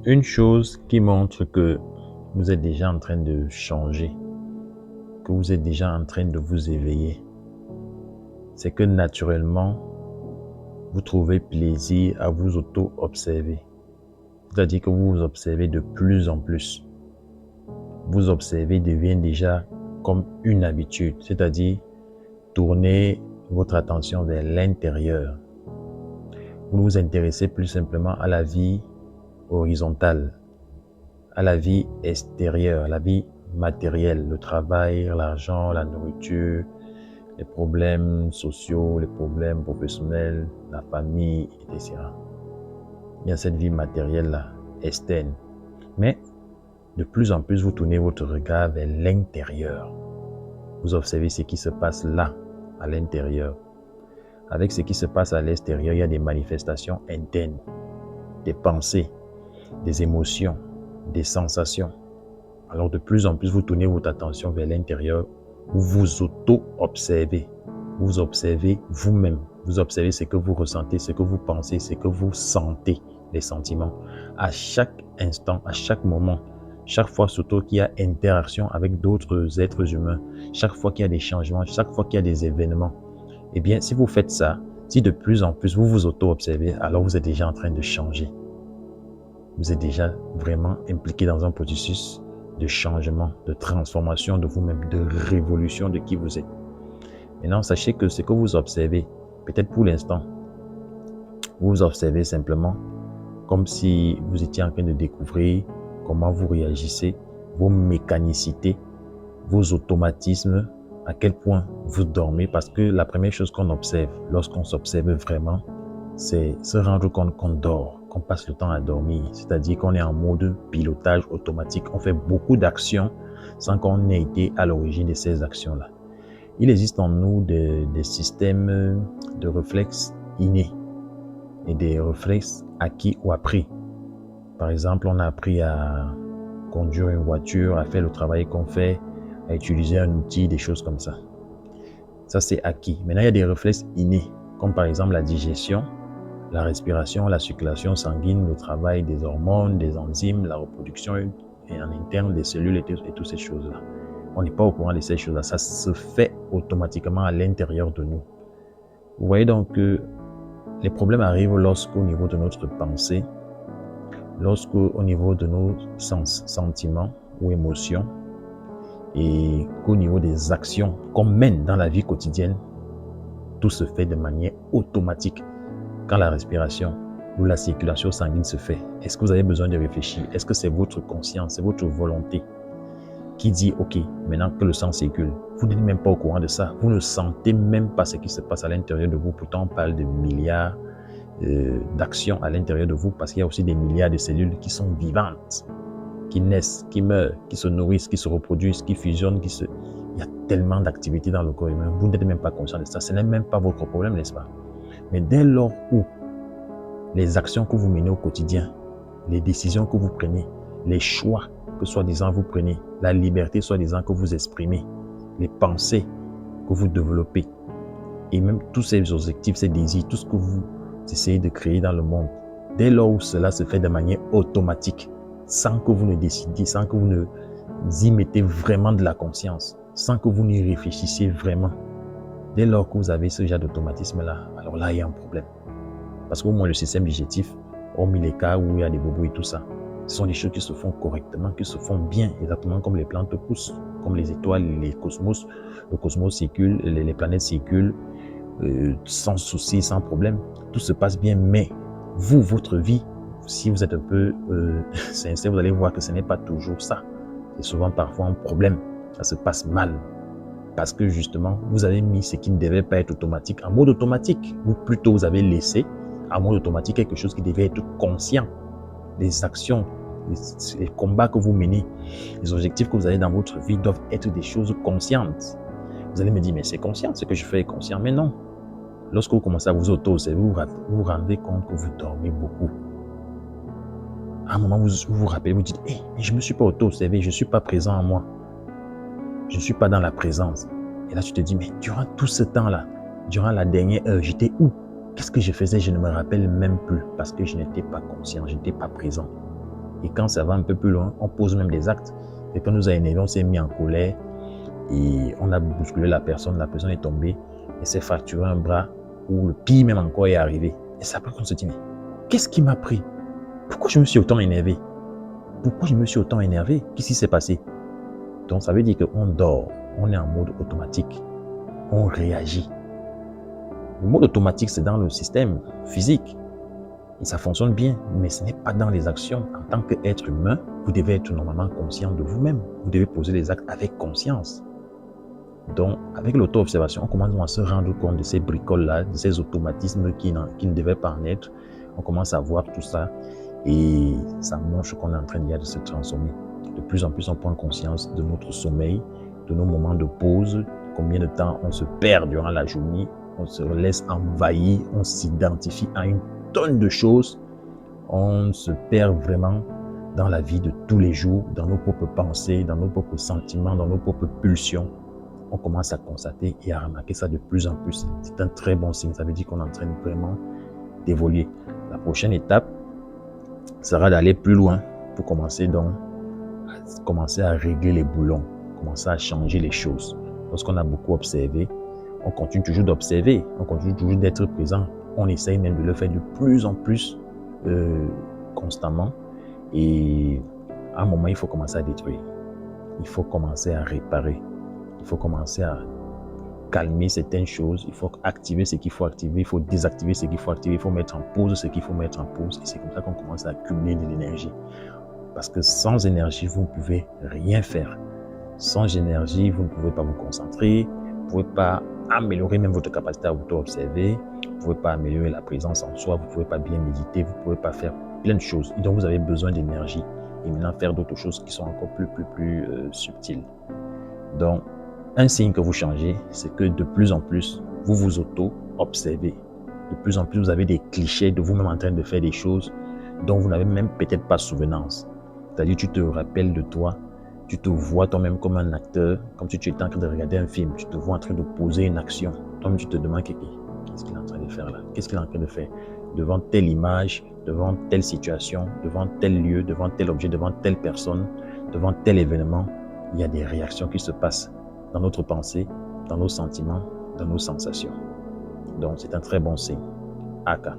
Une chose qui montre que vous êtes déjà en train de changer, que vous êtes déjà en train de vous éveiller, c'est que naturellement, vous trouvez plaisir à vous auto-observer. C'est-à-dire que vous vous observez de plus en plus. Vous observer devient déjà comme une habitude, c'est-à-dire tourner votre attention vers l'intérieur. Vous ne vous intéressez plus simplement à la vie horizontale, à la vie extérieure, à la vie matérielle, le travail, l'argent, la nourriture, les problèmes sociaux, les problèmes professionnels, la famille, etc. Il y a cette vie matérielle-là, externe. Mais de plus en plus, vous tournez votre regard vers l'intérieur. Vous observez ce qui se passe là, à l'intérieur. Avec ce qui se passe à l'extérieur, il y a des manifestations internes, des pensées, des émotions, des sensations. Alors de plus en plus, vous tournez votre attention vers l'intérieur, vous vous auto-observez. Vous observez vous-même. Vous observez ce que vous ressentez, ce que vous pensez, ce que vous sentez, les sentiments. À chaque instant, à chaque moment, chaque fois surtout qu'il y a interaction avec d'autres êtres humains, chaque fois qu'il y a des changements, chaque fois qu'il y a des événements, eh bien, si vous faites ça, si de plus en plus vous vous auto-observez, alors vous êtes déjà en train de changer. Vous êtes déjà vraiment impliqué dans un processus de changement, de transformation de vous-même, de révolution de qui vous êtes. Maintenant, sachez que ce que vous observez, peut-être pour l'instant, vous observez simplement comme si vous étiez en train de découvrir comment vous réagissez, vos mécanicités, vos automatismes, à quel point vous dormez, parce que la première chose qu'on observe lorsqu'on s'observe vraiment, c'est se rendre compte qu'on dort, qu'on passe le temps à dormir, c'est-à-dire qu'on est en mode pilotage automatique, on fait beaucoup d'actions sans qu'on ait été à l'origine de ces actions-là. Il existe en nous des systèmes de réflexes innés et des réflexes acquis ou appris. Par exemple, on a appris à conduire une voiture, à faire le travail qu'on fait, à utiliser un outil, des choses comme ça. Ça, c'est acquis. Maintenant, il y a des réflexes innés, comme par exemple la digestion, la respiration, la circulation sanguine, le travail des hormones, des enzymes, la reproduction et en interne des cellules et toutes ces choses-là. On n'est pas au courant de ces choses-là. Ça se fait automatiquement à l'intérieur de nous. Vous voyez donc que les problèmes arrivent lorsqu'au niveau de notre pensée, lorsqu'au niveau de nos sens, sentiments ou émotions, et qu'au niveau des actions qu'on mène dans la vie quotidienne, tout se fait de manière automatique. Quand la respiration ou la circulation sanguine se fait, est-ce que vous avez besoin de réfléchir? Est-ce que c'est votre conscience, c'est votre volonté qui dit, ok, maintenant que le sang circule, vous n'êtes même pas au courant de ça, vous ne sentez même pas ce qui se passe à l'intérieur de vous, pourtant on parle de milliards d'actions à l'intérieur de vous, parce qu'il y a aussi des milliards de cellules qui sont vivantes, qui naissent, qui meurent, qui se nourrissent, qui se reproduisent, qui fusionnent, Il y a tellement d'activités dans le corps humain, vous n'êtes même pas conscient de ça, ce n'est même pas votre problème, n'est-ce pas? Mais dès lors où les actions que vous menez au quotidien, les décisions que vous prenez, les choix que soi-disant vous prenez, la liberté soi-disant que vous exprimez, les pensées que vous développez, et même tous ces objectifs, ces désirs, tout ce que vous essayez de créer dans le monde, dès lors où cela se fait de manière automatique, sans que vous ne décidiez, sans que vous ne y mettez vraiment de la conscience, sans que vous n'y réfléchissiez vraiment, dès lors que vous avez ce genre d'automatisme-là, alors là, il y a un problème. Parce qu'au moins le système digestif, hormis les cas où il y a des bobos et tout ça, ce sont des choses qui se font correctement, qui se font bien, exactement comme les plantes poussent, comme les étoiles, les cosmos. Le cosmos circule, les planètes circulent, sans souci, sans problème. Tout se passe bien, mais vous, votre vie, si vous êtes un peu sincère, vous allez voir que ce n'est pas toujours ça. C'est souvent parfois un problème. Ça se passe mal. Parce que justement, vous avez mis ce qui ne devait pas être automatique en mode automatique. Ou plutôt, vous avez laissé en mode automatique quelque chose qui devait être conscient. Les actions, les combats que vous menez, les objectifs que vous avez dans votre vie doivent être des choses conscientes. Vous allez me dire, mais c'est conscient, ce que je fais est conscient. Mais non. Lorsque vous commencez à vous auto-observer, vous vous rendez compte que vous dormez beaucoup. À un moment, vous vous rappelez, vous dites, mais je ne me suis pas auto-observé, je ne suis pas présent en moi. Je ne suis pas dans la présence. Et là, tu te dis, mais durant tout ce temps-là, durant la dernière heure, j'étais où? Qu'est-ce que je faisais? Je ne me rappelle même plus parce que je n'étais pas conscient, je n'étais pas présent. Et quand ça va un peu plus loin, on pose même des actes. Quelqu'un nous a énervé, on s'est mis en colère et on a bousculé la personne est tombée et s'est fracturé un bras ou le pire même encore est arrivé. Et c'est après qu'on se dit, mais qu'est-ce qui m'a pris? Pourquoi je me suis autant énervé? Pourquoi je me suis autant énervé? Qu'est-ce qui s'est passé? Donc ça veut dire qu'on dort, on est en mode automatique, on réagit. Le mode automatique, c'est dans le système physique. Et ça fonctionne bien, mais ce n'est pas dans les actions. En tant qu'être humain, vous devez être normalement conscient de vous-même. Vous devez poser les actes avec conscience. Donc, avec l'auto-observation, on commence à se rendre compte de ces bricoles-là, de ces automatismes qui ne devaient pas en être. On commence à voir tout ça et ça montre qu'on est en train de se transformer. De plus en plus, on prend conscience de notre sommeil, de nos moments de pause, combien de temps on se perd durant la journée, on se laisse envahir, on s'identifie à une tonne de choses, on se perd vraiment dans la vie de tous les jours, dans nos propres pensées, dans nos propres sentiments, dans nos propres pulsions. On commence à constater et à remarquer ça de plus en plus. C'est un très bon signe, ça veut dire qu'on est en train vraiment d'évoluer. La prochaine étape sera d'aller plus loin pour commencer à régler les boulons, commencer à changer les choses. Lorsqu'on a beaucoup observé, on continue toujours d'observer, on continue toujours d'être présent. On essaye même de le faire de plus en plus constamment. Et à un moment, il faut commencer à détruire. Il faut commencer à réparer. Il faut commencer à calmer certaines choses. Il faut activer ce qu'il faut activer. Il faut désactiver ce qu'il faut activer. Il faut mettre en pause ce qu'il faut mettre en pause. Et c'est comme ça qu'on commence à accumuler de l'énergie. Parce que sans énergie, vous ne pouvez rien faire. Sans énergie, vous ne pouvez pas vous concentrer. Vous ne pouvez pas améliorer même votre capacité à auto-observer. Vous ne pouvez pas améliorer la présence en soi. Vous ne pouvez pas bien méditer. Vous ne pouvez pas faire plein de choses. Et donc, vous avez besoin d'énergie. Et maintenant, faire d'autres choses qui sont encore plus subtiles. Donc, un signe que vous changez, c'est que de plus en plus, vous vous auto-observez. De plus en plus, vous avez des clichés de vous-même en train de faire des choses dont vous n'avez même peut-être pas souvenance. C'est-à-dire, tu te rappelles de toi, tu te vois toi-même comme un acteur, comme si tu étais en train de regarder un film, tu te vois en train de poser une action. Toi-même, tu te demandes qu'est-ce qu'il est en train de faire là? Qu'est-ce qu'il est en train de faire? Devant telle image, devant telle situation, devant tel lieu, devant tel objet, devant telle personne, devant tel événement, il y a des réactions qui se passent dans notre pensée, dans nos sentiments, dans nos sensations. Donc, c'est un très bon signe. Aka.